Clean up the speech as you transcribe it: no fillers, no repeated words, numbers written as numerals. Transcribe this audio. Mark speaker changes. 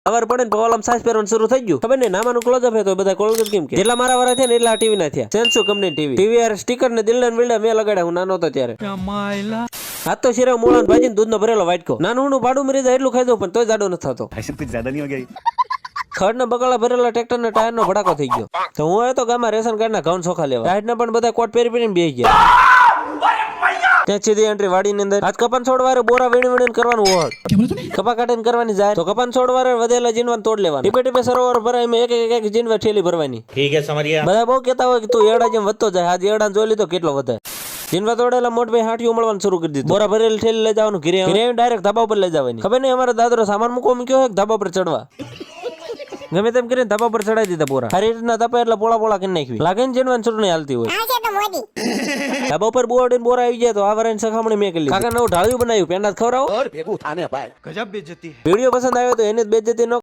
Speaker 1: ખબર પડે ને ઓલમ સાઈઝ પહેરવાનું શરૂ થઈ ગયું. ખબર ને નામાનું ક્લોઝઅપ હે તો બધા કોલગેટ કેમ કે જેટલા મારા વાળા થયા ને એટલા ટીવી ના થયા. સેન્સુ કંપની ટીવી યાર સ્ટીકર ને દિલડન બિલ્ડર મેં લગાડ્યા હું નાનો હતો ત્યારે. હાથ તો શીરા મોળા ભાજી દૂધ નો ભરેલો વાટકો નાનું ભાડું મરી જાય એટલું ખાઈ દઉં પણ તોય જાડો નથી થતો. ખડ ના બગાડા ભરેલા ટ્રેક્ટર ના ટાયર નો ભડાકો થઈ ગયો. તો હું આવ્યો તો ગામમાં રેશન કાર્ડ ના ઘઉં ચોખા લેવા. ટાયર ના પણ બધા કોટ પહેરી પહેરીને બેસી ગયા. ત્યાં સીધી એન્ટ્રી વાડીની અંદર. આજ કપાન છોડવારે બોરા વીણી કરવાનું હોય. કપા કાઢીને કરવાની જાય તો કપાન છોડવારે વધેલા જીનવાન તોડ લેવાનું. ટીપે ટીપે સરોવર ભરાય એમાં એક જીનવા ઠેલી ભરવાની. ઠીક હે સમરિયા. બધા બહુ કહેતા હોય કે તું એડા જેમ વધતો જાય. આજ એડા જોઈ લીધો કેટલો વધે. જીનવા તોડેલા મોટ ભાઈ હાંઠિયું મળવાનું શરૂ કરી દીધું. બોરા ભરેલી ઠેલી લઈ જવાનું ઘરે ડાયરેક્ટ ધાબા ઉપર લઈ જવાની. ખબર નહીં અમારો દાદરો સામાન મૂક્યો હોય ધાબા પર ચડવા. ગમે તેમ કરીને ધાબા પર ચડાવી દીધા બોરા. સારી રીતના ધાબા એટલે પોળા કરી નાખવી. લાગે ને જીનવાન છૂટ નહીં હાલતી હોય. ધાબા ઉપર બોર્ડ બોરા આવી જાય તો આ વરાની સખામણી મેં કરી. કાકા નવું ઢાળ્યું બનાવ્યું પેંડા ખવડાવો. વિડીયો પસંદ આવ્યો તો એને જ બેજતી ન